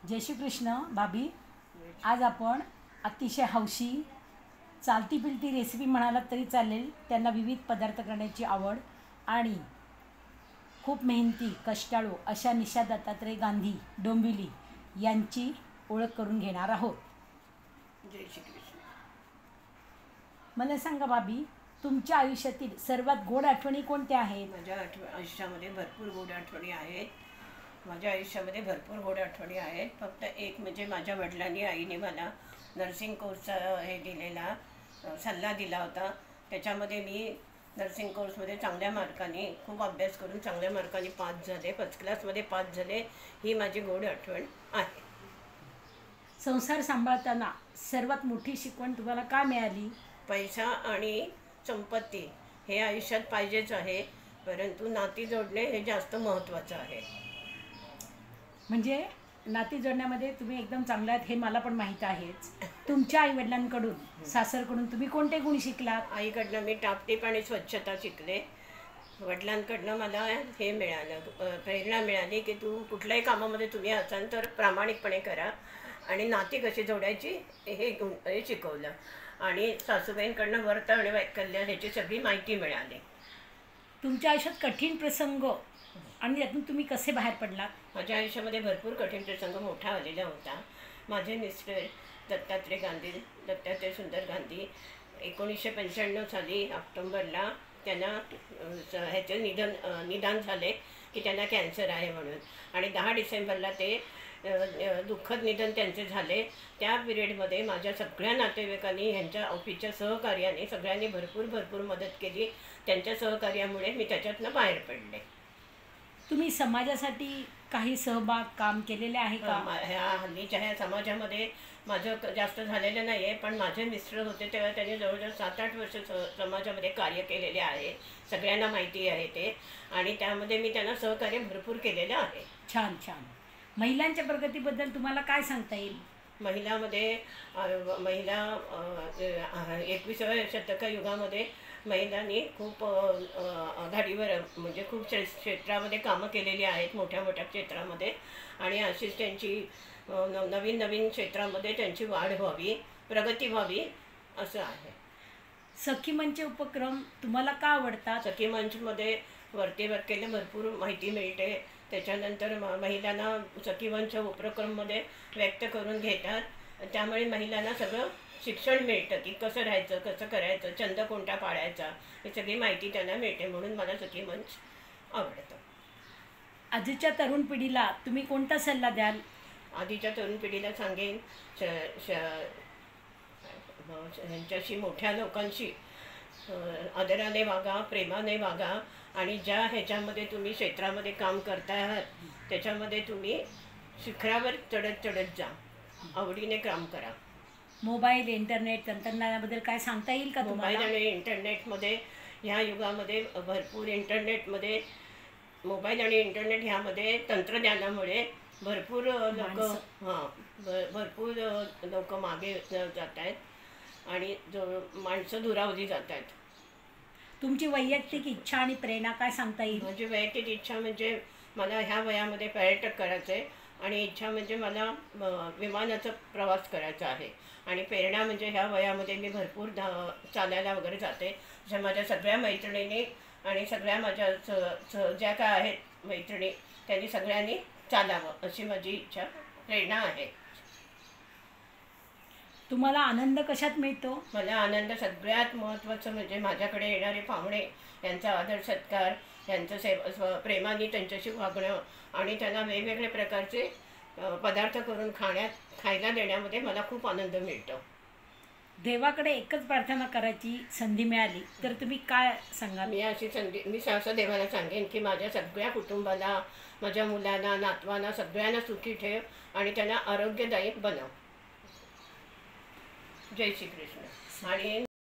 जय श्री कृष्ण भाभी. आज आपण अतिशय हौशी चालती पिलती रेसिपी म्हणालात तरी चालेल. त्यांना विविध पदार्थ करण्याची आवड आणि खूप मेहनती कष्टाळू अशा निशा दत्तात्रय गांधी डोंबिवली यांची ओळख करून घेणार आहोत. जय श्री कृष्ण. मला सांगा भाभी, तुमच्या आयुष्यातील सर्वात गोड आठवणी कोणत्या आहेत? माझ्या आयुष्यामध्ये भरपूर गोड आठवणी आहेत. माझ्या आयुष्यामध्ये भरपूर गोड आठवणी आहेत. फक्त एक म्हणजे माझ्या वडिलांनी आईने मला नर्सिंग कोर्सचा हे दिलेला सल्ला दिला होता. त्याच्यामध्ये मी नर्सिंग कोर्समध्ये चांगल्या मार्काने खूप अभ्यास करून चांगल्या मार्काने पास झाले. फर्स्ट क्लासमध्ये पास झाले. ही माझी गोड आठवण आहे. संसार सांभाळताना सर्वात मोठी शिकवण तुम्हाला काय मिळाली? पैसा आणि संपत्ती हे आयुष्यात पाहिजेच आहे, परंतु नाती जोडणे हे जास्त महत्त्वाचं आहे. म्हणजे नाती जोडण्यामध्ये तुम्ही एकदम चांगला आहेत हे मला पण माहीत आहेच. तुमच्या आईवडिलांकडून सासरकडून तुम्ही कोणते गुण शिकलात? आईकडनं मी टापटीप आणि स्वच्छता शिकले. वडिलांकडनं मला हे मिळालं, प्रेरणा मिळाली की तू कुठल्याही कामामध्ये तुम्ही असाल तर प्रामाणिकपणे करा आणि नाती कशी जोडायची हे शिकवलं. आणि सासूबाईंकडनं व्रत आणि वैकल्य ह्याची सगळी माहिती मिळाली. तुमच्या आयुष्यात कठीण प्रसंग आणि त्यातून तुम्ही कसे बाहेर पडलात? माझ्या आयुष्यामध्ये भरपूर कठीण प्रसंग मोठा आलेला होता. माझे मिस्टर दत्तात्रय सुंदर गांधी 1995 साली ऑक्टोंबरला त्यांना ह्याचे निदान झाले की त्यांना कॅन्सर आहे म्हणून. आणि 10 डिसेंबरला ते दुःखद निधन त्यांचे झाले. त्या पिरियडमध्ये माझ्या सगळ्या नातेवाईकांनी ह्यांच्या ऑफिसच्या सहकार्याने सगळ्यांनी भरपूर मदत केली. त्यांच्या सहकार्यामुळे मी त्याच्यातनं बाहेर पडले. तुम्ही समाजासाठी काही सहभाग काम केलेले आहे का? ह्या हल्लीच्या ह्या समाजामध्ये माझं जास्त झालेलं नाही आहे, पण माझे मिस्टर होते तेव्हा त्यांनी जवळजवळ 7-8 वर्ष समाजामध्ये कार्य केलेले आहे. सगळ्यांना माहिती आहे ते, आणि त्यामध्ये मी त्यांना सहकार्य भरपूर केलेलं आहे. छान छान. महिलांच्या प्रगतीबद्दल तुम्हाला काय सांगता येईल? महिला 21व्या शतक युगामध्ये महिलांनी खूप आघाडीवर म्हणजे खूप क्षेत्रामध्ये कामं केलेली आहेत, मोठ्या क्षेत्रामध्ये. आणि अशीच त्यांची नवीन क्षेत्रामध्ये त्यांची वाढ व्हावी, प्रगती व्हावी असं आहे. सखी मंच उपक्रम तुम्हाला का आवडतात? सखी मंचमध्ये वरतेवर केले भरपूर माहिती मिळते. त्याच्यानंतर महिलांना सखी मंच उपक्रममध्ये व्यक्त करून घेतात. त्यामुळे महिलांना सगळं शिक्षण मिळतं की कसं राहायचं, कसं करायचं, छंद कोणता पाळायचा, ही सगळी माहिती त्यांना मिळते. म्हणून मला सखी मंच आवडतं. आजच्या तरुण पिढीला तुम्ही कोणता सल्ला द्याल? आधीच्या तरुण पिढीला सांगेन ह्यांच्याशी मोठ्या लोकांशी आदराने वागा, प्रेमाने वागा. आणि ज्या ह्याच्यामध्ये तुम्ही क्षेत्रामध्ये काम करता आहात त्याच्यामध्ये तुम्ही शिखरावर चढत जा, आवडीने काम करा. मोबाईल, इंटरनेट, तंत्रज्ञानाबद्दल काय सांगता येईल का तुम्हाला? मोबाईल आणि इंटरनेटमध्ये ह्या युगामध्ये भरपूर मोबाईल आणि इंटरनेट ह्यामध्ये तंत्रज्ञानामुळे भरपूर लोक मागे जात आहेत आणि माणसं दुरावली जात आहेत. तुमची वैयक्तिक इच्छा आणि प्रेरणा काय सांगता येईल? माझी वैयक्तिक इच्छा म्हणजे मला ह्या वयामध्ये पर्यटक करायचं आहे, आणि इच्छा म्हणजे मला विमानाचा प्रवास करायचा आहे. आणि प्रेरणा म्हणजे ह्या वयामध्ये मी भरपूर चालायला वगैरे जाते. ज्या माझ्या सगळ्या मैत्रिणींनी आणि सगळ्या माझ्या ज्या काय आहेत मैत्रिणी त्यांनी सगळ्यांनी चालावं अशी माझी इच्छा, प्रेरणा आहे. तुम्हाला आनंद कशात मिळतो? मला आनंद सगळ्यात महत्त्वाचं म्हणजे माझ्याकडे येणारे पाहुणे यांचा आदर सत्कार, यांचं प्रेमाने त्यांच्याशी वागणं आणि त्यांना वेगवेगळ्या प्रकारचे पदार्थ करून खायला देण्यामध्ये मला खूप आनंद मिळतो. देवाकडे एकच प्रार्थना करायची संधी मिळाली तर तुम्ही काय सांगाल? मी असं देवाला सांगेन की माझ्या सगळ्या कुटुंबाला, माझ्या मुलांना, नातवांना सगळ्यांना सुखी ठेव आणि त्यांना आरोग्यदायी बनव. जय श्री कृष्ण. आणि